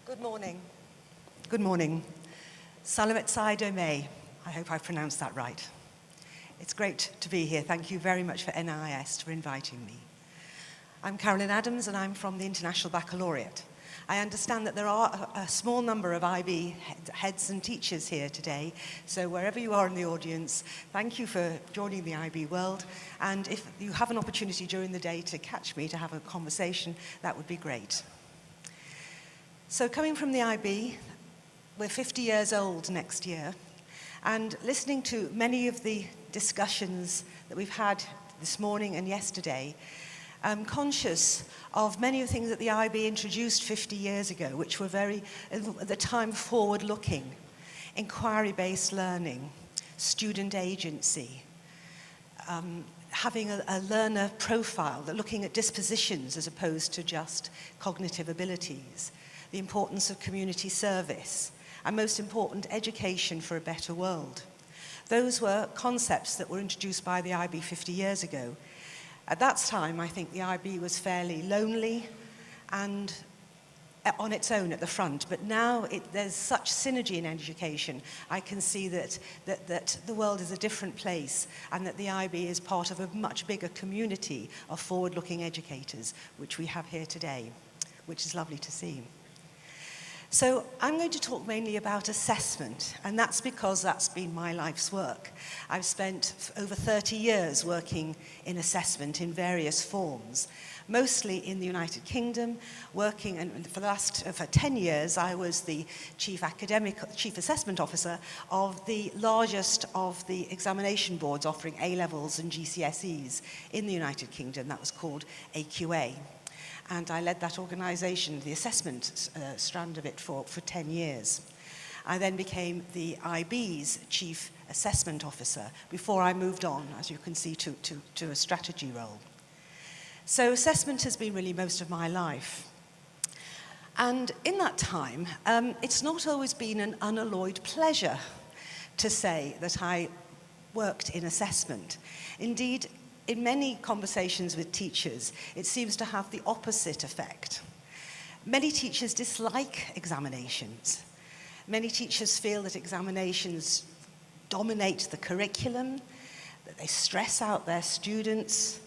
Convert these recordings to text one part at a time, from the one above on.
Good morning. Good morning. Salamat Saido May. I hope I pronounced that right. It's great to be here. Thank you very much for NIS for inviting me. I'm Carolyn Adams and I'm from the International Baccalaureate. I understand that there are a small number of IB heads and teachers here today, so wherever you are in the audience, thank you for joining the IB world, and if you have an opportunity during the day to catch me to have a conversation, that would be great. So coming from the IB, we're 50 years old next year, and listening to many of the discussions that we've had this morning and yesterday, I'm conscious of many of the things that the IB introduced 50 years ago, which were very, at the time, forward-looking. Inquiry-based learning, student agency, having a learner profile, looking at dispositions as opposed to just cognitive abilities, the importance of community service, and most important, education for a better world. Those were concepts that were introduced by the IB 50 years ago. At that time, I think the IB was fairly lonely and on its own at the front, but now there's such synergy in education. I can see that the world is a different place and that the IB is part of a much bigger community of forward-looking educators, which we have here today, which is lovely to see. So I'm going to talk mainly about assessment, and that's because that's been my life's work. I've spent over 30 years working in assessment in various forms, mostly in the United Kingdom, working, and for 10 years I was the chief assessment officer of the largest of the examination boards offering A-levels and GCSEs in the United Kingdom. That was called AQA. And I led that organisation, the assessment strand of it, for 10 years. I then became the IB's chief assessment officer before I moved on, as you can see, to a strategy role. So assessment has been really most of my life. And in that time, it's not always been an unalloyed pleasure to say that I worked in assessment. Indeed, in many conversations with teachers, it seems to have the opposite effect. Many teachers dislike examinations. Many teachers feel that examinations dominate the curriculum, that they stress out their students,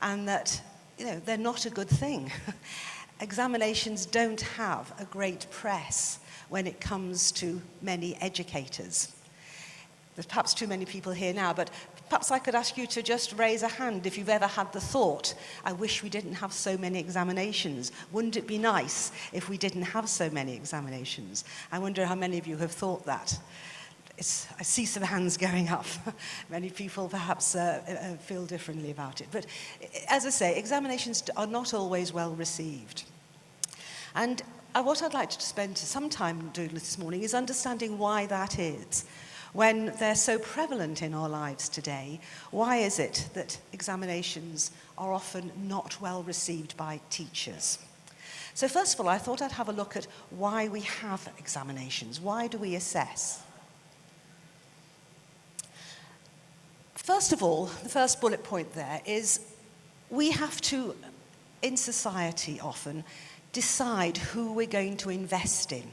and that, they're not a good thing. Examinations don't have a great press when it comes to many educators. There's perhaps too many people here now, but perhaps I could ask you to just raise a hand if you've ever had the thought, I wish we didn't have so many examinations. Wouldn't it be nice if we didn't have so many examinations? I wonder how many of you have thought that. I see some hands going up. Many people perhaps feel differently about it. But as I say, examinations are not always well received. And what I'd like to spend some time doing this morning is understanding why that is. When they're so prevalent in our lives today, why is it that examinations are often not well received by teachers? So first of all, I thought I'd have a look at why we have examinations. Why do we assess? First of all, the first bullet point there is we have to, in society often, decide who we're going to invest in.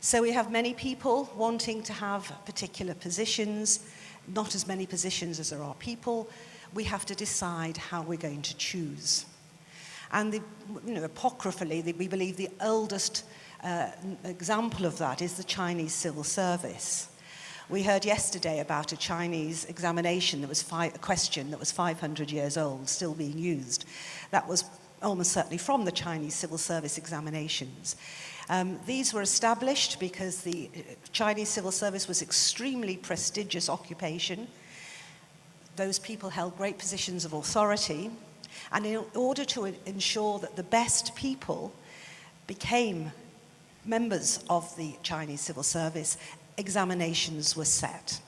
So we have many people wanting to have particular positions, not as many positions as there are people. We have to decide how we're going to choose. And apocryphally, we believe the oldest example of that is the Chinese civil service. We heard yesterday about a Chinese examination that was a question that was 500 years old, still being used. That was almost certainly from the Chinese civil service examinations. These were established because the Chinese civil service was extremely prestigious occupation. Those people held great positions of authority, and in order to ensure that the best people became members of the Chinese civil service, examinations were set.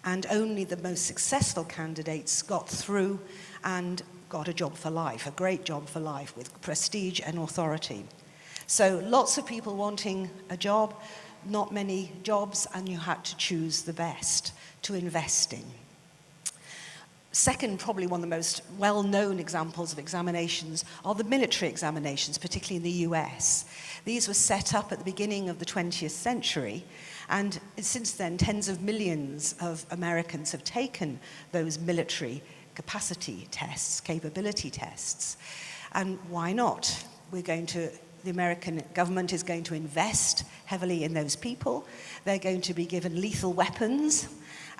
And only the most successful candidates got through and got a job for life, a great job for life with prestige and authority. So lots of people wanting a job, not many jobs, and you had to choose the best to invest in. Second, probably one of the most well-known examples of examinations are the military examinations, particularly in the US. These were set up at the beginning of the 20th century, and since then, tens of millions of Americans have taken those military capacity tests, capability tests. And why not? The American government is going to invest heavily in those people. They're going to be given lethal weapons,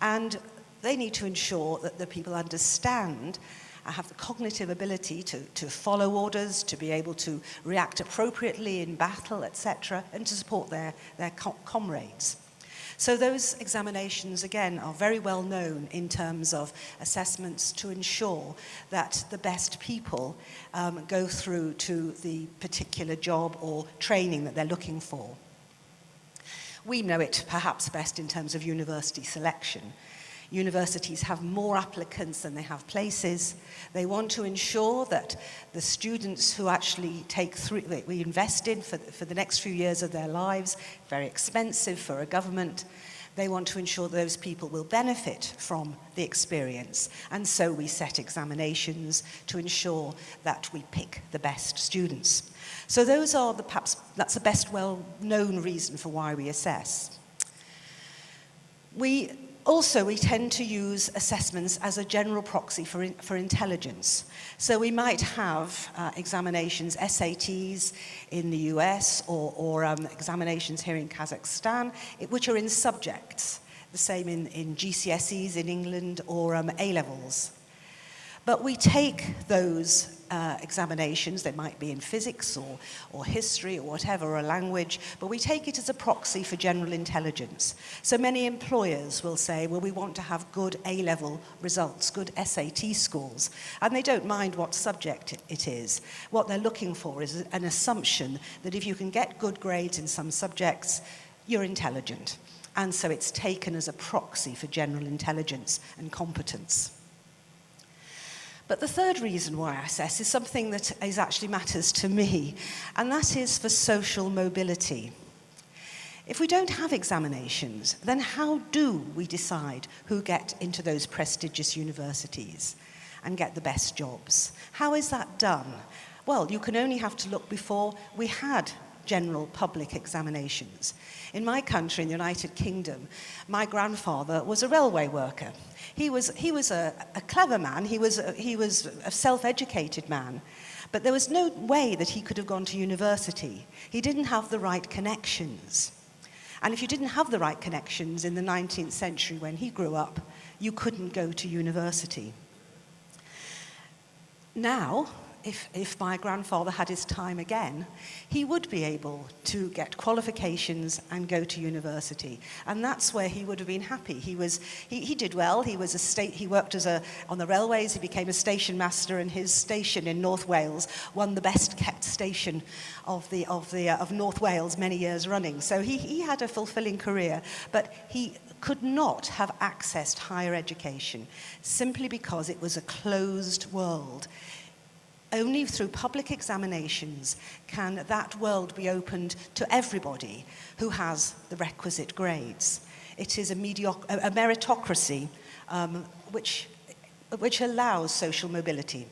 and they need to ensure that the people understand and have the cognitive ability to follow orders, to be able to react appropriately in battle, etc., and to support their comrades. So those examinations, again, are very well known in terms of assessments to ensure that the best people go through to the particular job or training that they're looking for. We know it perhaps best in terms of university selection. Universities have more applicants than they have places. They want to ensure that the students who actually we invest in for the next few years of their lives, very expensive for a government, they want to ensure that those people will benefit from the experience. And so we set examinations to ensure that we pick the best students. So those are that's the best well-known reason for why we assess. We tend to use assessments as a general proxy for intelligence. So we might have examinations, SATs in the US or examinations here in Kazakhstan, which are in subjects, the same in GCSEs in England or A-levels. But we take those examinations, they might be in physics or history or whatever, or a language, but we take it as a proxy for general intelligence. So many employers will say, well, we want to have good A-level results, good SAT scores, and they don't mind what subject it is. What they're looking for is an assumption that if you can get good grades in some subjects, you're intelligent. And so it's taken as a proxy for general intelligence and competence. But the third reason why I assess is something that actually matters to me, and that is for social mobility. If we don't have examinations, then how do we decide who get into those prestigious universities and get the best jobs? How is that done? Well, you can only have to look before we had general public examinations. In my country, in the United Kingdom, my grandfather was a railway worker. He was a clever man, he was a self-educated man, but there was no way that he could have gone to university. He didn't have the right connections. And if you didn't have the right connections in the 19th century when he grew up, you couldn't go to university. Now, if my grandfather had his time again, he would be able to get qualifications and go to university. And that's where he would have been happy. He did well. He worked on the railways. He became a station master, and his station in North Wales won the best kept station of North Wales many years running. So he had a fulfilling career, but he could not have accessed higher education simply because it was a closed world. Only through public examinations can that world be opened to everybody who has the requisite grades. It is a meritocracy which allows social mobility.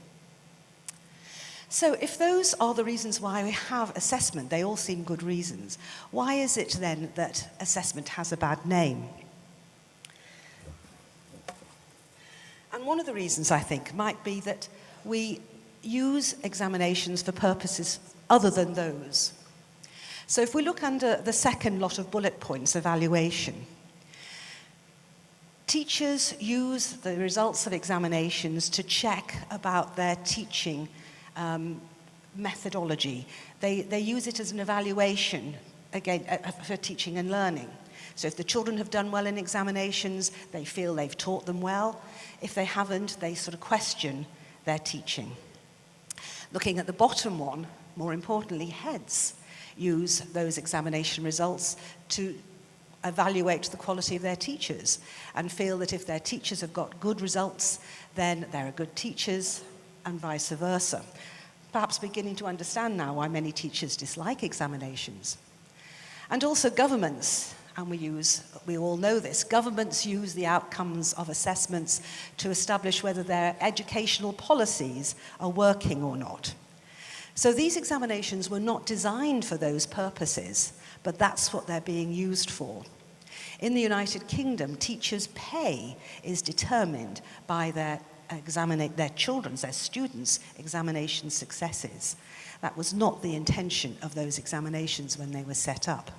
So if those are the reasons why we have assessment, they all seem good reasons, why is it then that assessment has a bad name? And one of the reasons, I think, might be that we use examinations for purposes other than those. So if we look under the second lot of bullet points, evaluation, teachers use the results of examinations to check about their teaching methodology. They use it as an evaluation, again, for teaching and learning. So if the children have done well in examinations, they feel they've taught them well. If they haven't, they sort of question their teaching. Looking at the bottom one, more importantly, heads use those examination results to evaluate the quality of their teachers and feel that if their teachers have got good results, then they're good teachers, and vice versa. Perhaps beginning to understand now why many teachers dislike examinations. And also governments and we all know this, governments use the outcomes of assessments to establish whether their educational policies are working or not. So these examinations were not designed for those purposes, but that's what they're being used for. In the United Kingdom, teachers' pay is determined by their students' examination successes. That was not the intention of those examinations when they were set up.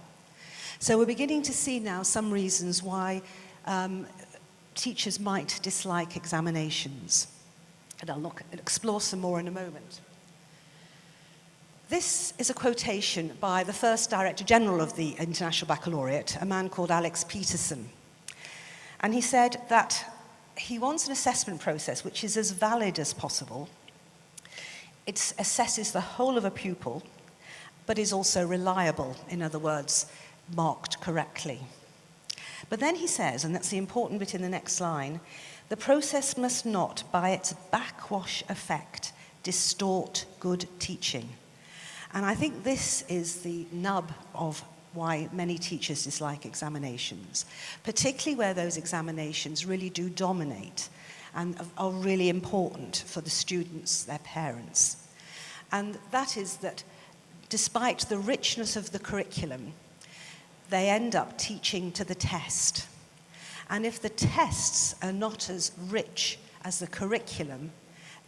So we're beginning to see now some reasons why teachers might dislike examinations. And I'll explore some more in a moment. This is a quotation by the first Director General of the International Baccalaureate, a man called Alex Peterson. And he said that he wants an assessment process which is as valid as possible. It assesses the whole of a pupil, but is also reliable, in other words, marked correctly. But then he says, and that's the important bit in the next line, the process must not, by its backwash effect, distort good teaching. And I think this is the nub of why many teachers dislike examinations, particularly where those examinations really do dominate and are really important for the students, their parents. And that is that despite the richness of the curriculum, they end up teaching to the test. And if the tests are not as rich as the curriculum,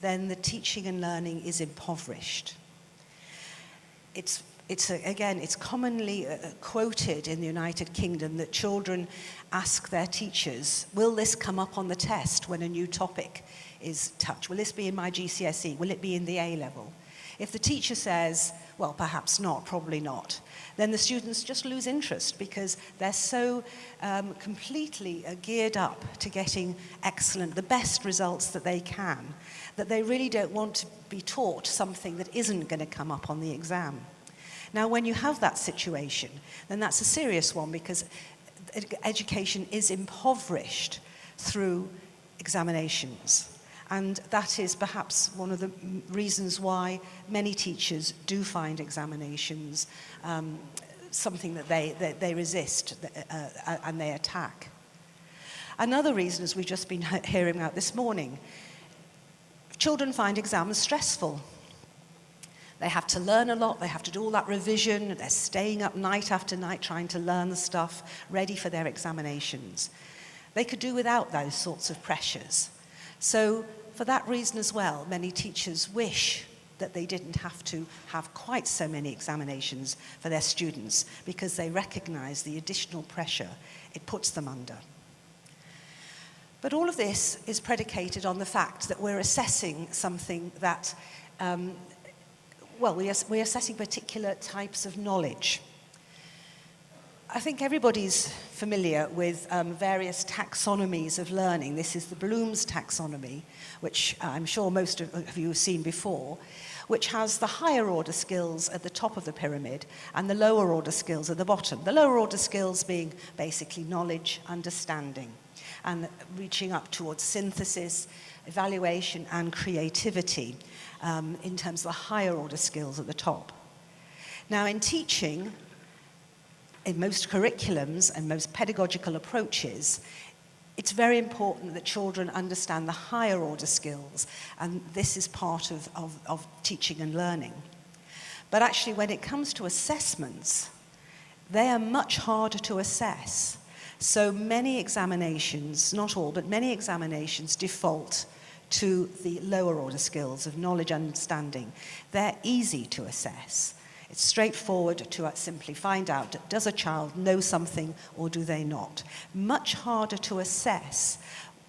then the teaching and learning is impoverished. It's commonly quoted in the United Kingdom that children ask their teachers, will this come up on the test when a new topic is touched? Will this be in my GCSE? Will it be in the A-level? If the teacher says, well, perhaps not, probably not, then the students just lose interest because they're so completely geared up to getting excellent, the best results that they can, that they really don't want to be taught something that isn't going to come up on the exam. Now, when you have that situation, then that's a serious one because education is impoverished through examinations. And that is perhaps one of the reasons why many teachers do find examinations something that they resist and they attack. Another reason, as we've just been hearing about this morning, children find exams stressful. They have to learn a lot, they have to do all that revision, they're staying up night after night trying to learn the stuff ready for their examinations. They could do without those sorts of pressures. So for that reason as well, many teachers wish that they didn't have to have quite so many examinations for their students because they recognize the additional pressure it puts them under. But all of this is predicated on the fact that we're assessing something that we're assessing particular types of knowledge. I think everybody's familiar with various taxonomies of learning. This is the Bloom's taxonomy, which I'm sure most of you have seen before, which has the higher order skills at the top of the pyramid and the lower order skills at the bottom. The lower order skills being basically knowledge, understanding, and reaching up towards synthesis, evaluation, and creativity in terms of the higher order skills at the top. Now, in teaching, in most curriculums and most pedagogical approaches, it's very important that children understand the higher order skills, and this is part of teaching and learning. But actually, when it comes to assessments, they are much harder to assess. So many examinations, not all, but many examinations default to the lower order skills of knowledge and understanding. They're easy to assess. It's straightforward to simply find out, does a child know something or do they not? Much harder to assess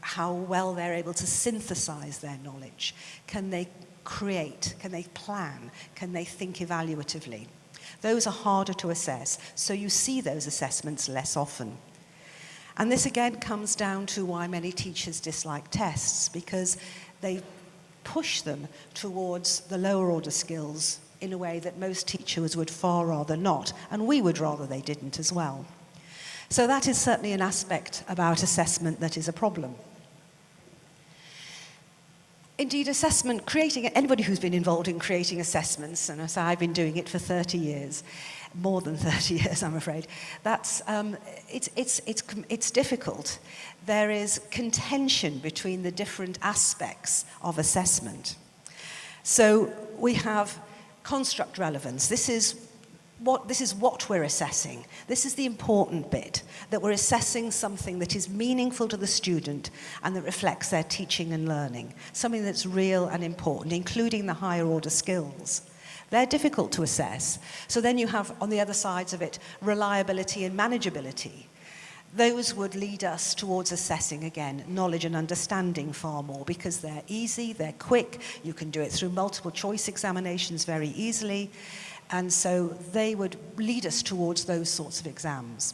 how well they're able to synthesize their knowledge. Can they create? Can they plan? Can they think evaluatively? Those are harder to assess, so you see those assessments less often. And this again comes down to why many teachers dislike tests, because they push them towards the lower order skills in a way that most teachers would far rather not, and we would rather they didn't as well. So that is certainly an aspect about assessment that is a problem. Indeed, assessment, anybody who's been involved in creating assessments, and as I've been doing it for 30 years, more than 30 years, I'm afraid, it's difficult. There is contention between the different aspects of assessment. So we have construct relevance. This is what we're assessing. This is the important bit, that we're assessing something that is meaningful to the student and that reflects their teaching and learning, something that's real and important, including the higher order skills. They're difficult to assess. So then you have, on the other sides of it, reliability and manageability. Those would lead us towards assessing, again, knowledge and understanding far more, because they're easy, they're quick, you can do it through multiple choice examinations very easily, and so they would lead us towards those sorts of exams.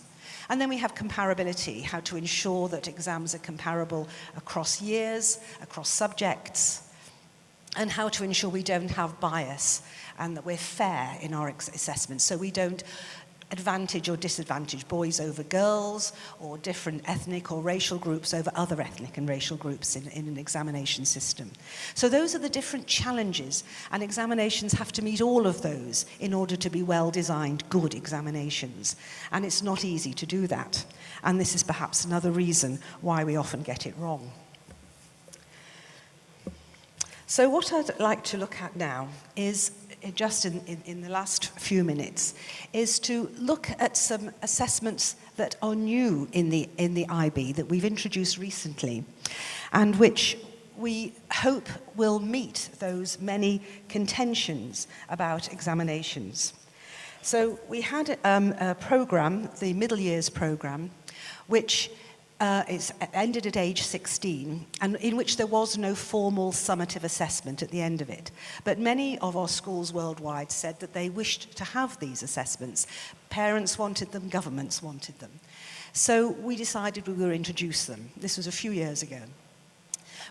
And then we have comparability, how to ensure that exams are comparable across years, across subjects, and how to ensure we don't have bias and that we're fair in our assessments, so we don't advantage or disadvantage boys over girls, or different ethnic or racial groups over other ethnic and racial groups in an examination system. So those are the different challenges, and examinations have to meet all of those in order to be well-designed, good examinations. And it's not easy to do that. And this is perhaps another reason why we often get it wrong. So what I'd like to look at now is, just in the last few minutes, is to look at some assessments that are new in the IB that we've introduced recently, and which we hope will meet those many contentions about examinations. So we had a program, the middle years program, which ended at age 16, and in which there was no formal summative assessment at the end of it. But many of our schools worldwide said that they wished to have these assessments. Parents wanted them, governments wanted them. So we decided we would introduce them. This was a few years ago.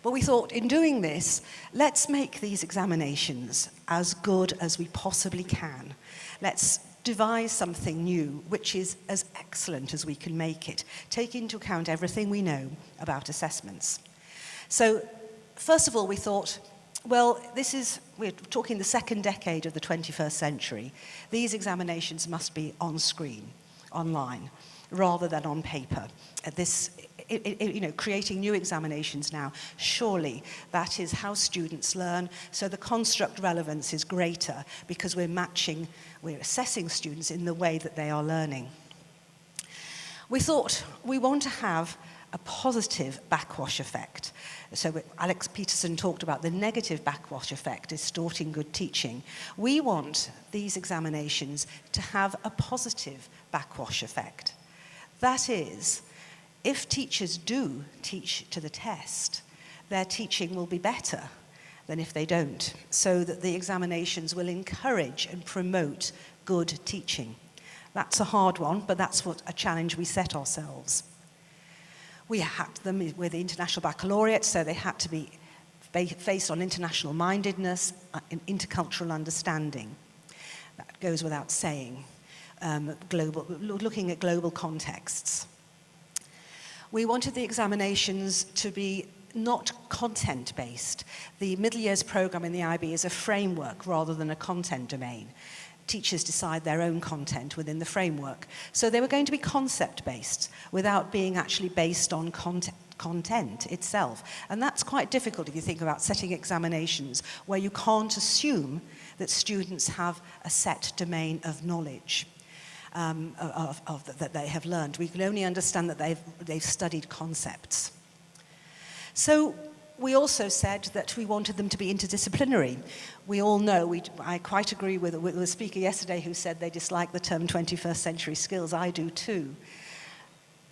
But we thought, in doing this, let's make these examinations as good as we possibly can. Let's devise something new, which is as excellent as we can make it, take into account everything we know about assessments. So, first of all, we thought, well, we're talking the second decade of the 21st century. These examinations must be on screen, online, rather than on paper. Creating new examinations now, surely that is how students learn. So the construct relevance is greater because we're assessing students in the way that they are learning. We thought we want to have a positive backwash effect. So Alex Peterson talked about the negative backwash effect, distorting good teaching. We want these examinations to have a positive backwash effect. That is, if teachers do teach to the test, their teaching will be better than if they don't, so that the examinations will encourage and promote good teaching. That's a hard one, but that's a challenge we set ourselves. We had them with the International Baccalaureate, so they had to be based on international mindedness and intercultural understanding. That goes without saying, looking at global contexts. We wanted the examinations to be not content-based. The middle years program in the IB is a framework rather than a content domain. Teachers decide their own content within the framework. So they were going to be concept-based without being actually based on content itself. And that's quite difficult if you think about setting examinations where you can't assume that students have a set domain of knowledge. That they have learned. We can only understand that they've studied concepts. So we also said that we wanted them to be interdisciplinary. We all know, I quite agree with the speaker yesterday who said they dislike the term 21st century skills. I do too.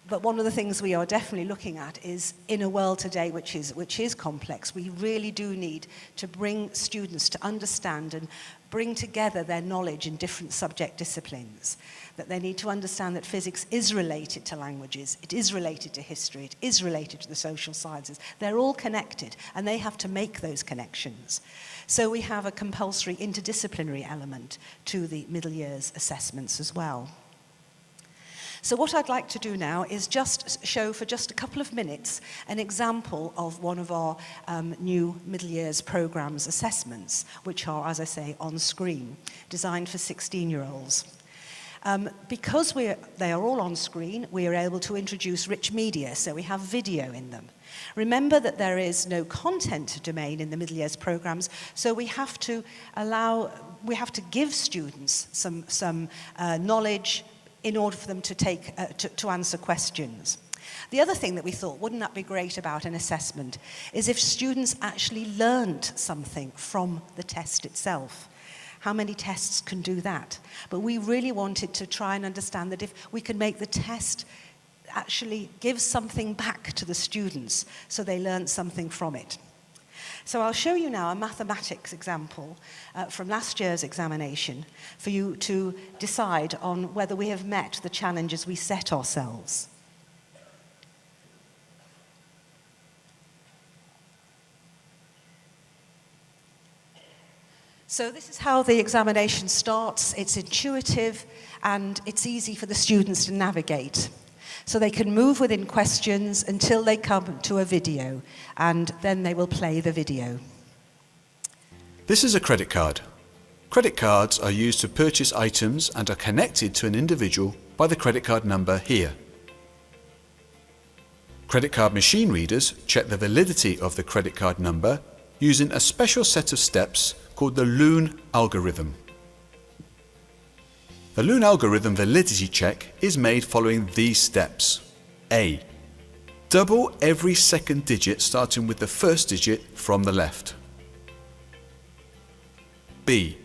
But one of the things we are definitely looking at is, in a world today which is complex, we really do need to bring students to understand and bring together their knowledge in different subject disciplines. That they need to understand that physics is related to languages, it is related to history, it is related to the social sciences. They're all connected, and they have to make those connections. So we have a compulsory interdisciplinary element to the middle years assessments as well. So what I'd like to do now is just show for just a couple of minutes an example of one of our new middle years programmes assessments, which are, as I say, on screen, designed for 16-year-olds. Because they are all on screen, we are able to introduce rich media, so we have video in them. Remember that there is no content domain in the middle years programmes, so we have to give students some knowledge in order for them to answer questions. The other thing that we thought, wouldn't that be great about an assessment, is if students actually learned something from the test itself. How many tests can do that? But we really wanted to try and understand that if we could make the test actually give something back to the students so they learned something from it. So I'll show you now a mathematics example from last year's examination for you to decide on whether we have met the challenges we set ourselves. So this is how the examination starts. It's intuitive and it's easy for the students to navigate. So they can move within questions until they come to a video, and then they will play the video. This is a credit card. Credit cards are used to purchase items and are connected to an individual by the credit card number here. Credit card machine readers check the validity of the credit card number using a special set of steps called the Loon algorithm. The Loon algorithm validity check is made following these steps. A. Double every second digit starting with the first digit from the left. B.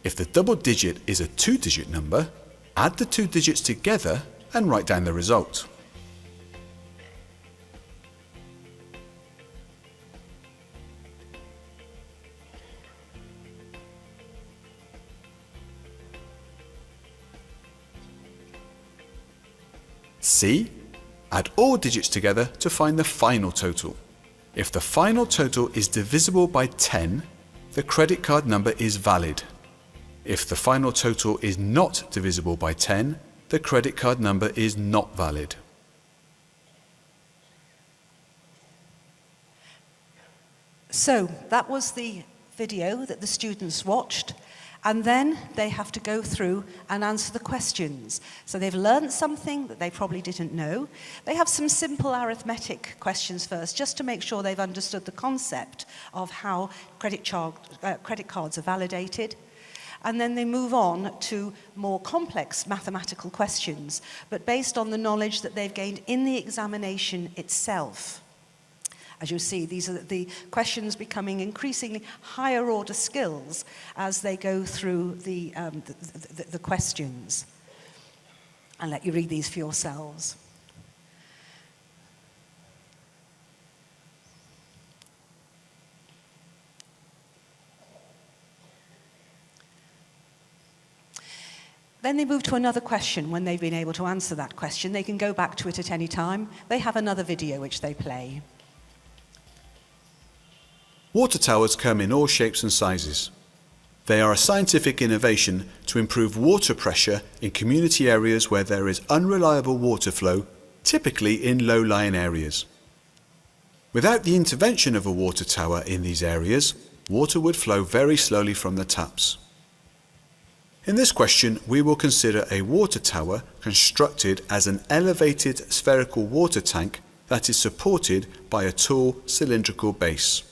If the double digit is a 2-digit number, add the 2 digits together and write down the result. C. Add all digits together to find the final total. If the final total is divisible by 10, the credit card number is valid. If the final total is not divisible by 10, the credit card number is not valid. So that was the video that the students watched. And then they have to go through and answer the questions. So they've learned something that they probably didn't know. They have some simple arithmetic questions first, just to make sure they've understood the concept of how credit cards are validated. And then they move on to more complex mathematical questions, but based on the knowledge that they've gained in the examination itself. As you see, these are the questions becoming increasingly higher order skills as they go through the questions. I'll let you read these for yourselves. Then they move to another question. When they've been able to answer that question, they can go back to it at any time. They have another video which they play. Water towers come in all shapes and sizes. They are a scientific innovation to improve water pressure in community areas where there is unreliable water flow, typically in low-lying areas. Without the intervention of a water tower in these areas, water would flow very slowly from the taps. In this question, we will consider a water tower constructed as an elevated spherical water tank that is supported by a tall cylindrical base.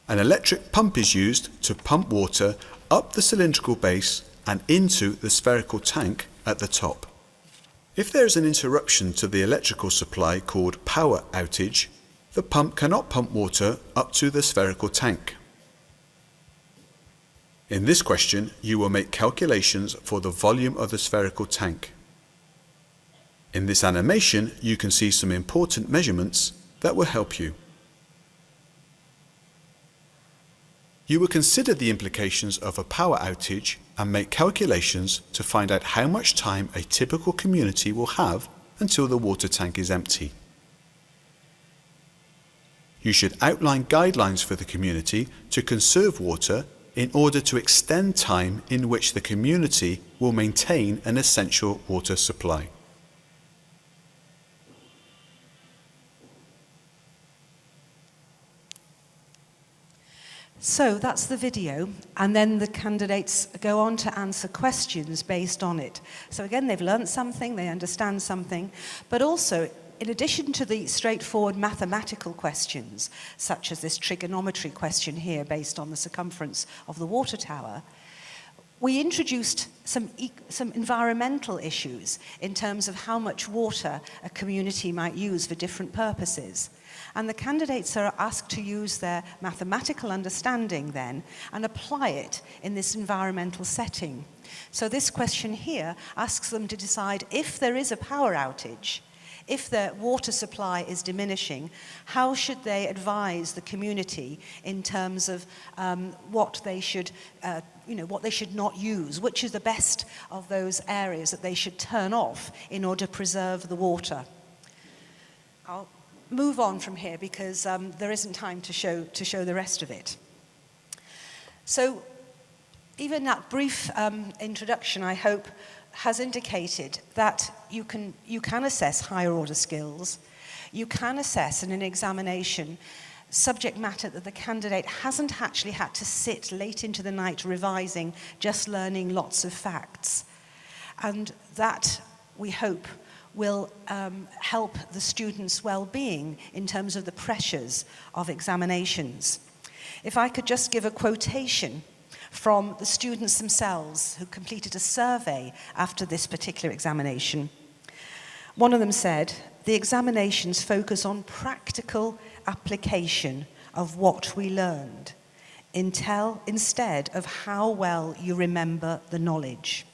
An electric pump is used to pump water up the cylindrical base and into the spherical tank at the top. If there is an interruption to the electrical supply called power outage, the pump cannot pump water up to the spherical tank. In this question, you will make calculations for the volume of the spherical tank. In this animation, you can see some important measurements that will help you. You will consider the implications of a power outage and make calculations to find out how much time a typical community will have until the water tank is empty. You should outline guidelines for the community to conserve water in order to extend time in which the community will maintain an essential water supply. So that's the video, and then the candidates go on to answer questions based on it. So again, they've learned something, they understand something, but also, in addition to the straightforward mathematical questions, such as this trigonometry question here based on the circumference of the water tower, we introduced some environmental issues in terms of how much water a community might use for different purposes. And the candidates are asked to use their mathematical understanding then and apply it in this environmental setting. So this question here asks them to decide if there is a power outage, if their water supply is diminishing, how should they advise the community in terms of what they should what they should not use, which is the best of those areas that they should turn off in order to preserve the water. I'll move on from here because there isn't time to show the rest of it. So even that brief introduction, I hope, has indicated that you can assess higher order skills. You can assess in an examination subject matter that the candidate hasn't actually had to sit late into the night revising, just learning lots of facts. And that, we hope, will help the students' well-being in terms of the pressures of examinations. If I could just give a quotation from the students themselves who completed a survey after this particular examination. One of them said, "The examinations focus on practical application of what we learned, instead of how well you remember the knowledge."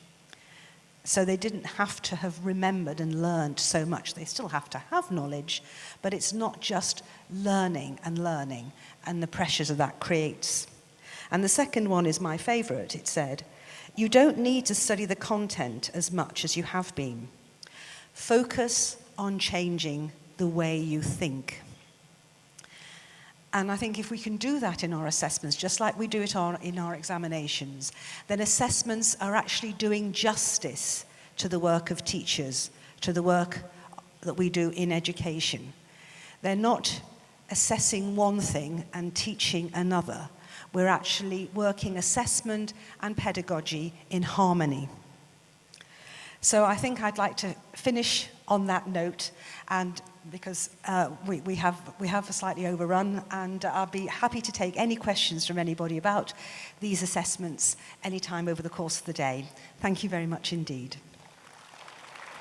So they didn't have to have remembered and learned so much. They still have to have knowledge, but it's not just learning and the pressures that that creates. And the second one is my favorite. It said, "You don't need to study the content as much as you have been. Focus on changing the way you think." And I think if we can do that in our assessments, just like we do it in our examinations, then assessments are actually doing justice to the work of teachers, to the work that we do in education. They're not assessing one thing and teaching another. We're actually working assessment and pedagogy in harmony. So I think I'd like to finish on that note, and because we have slightly overrun, and I'll be happy to take any questions from anybody about these assessments anytime over the course of the day. Thank you very much indeed.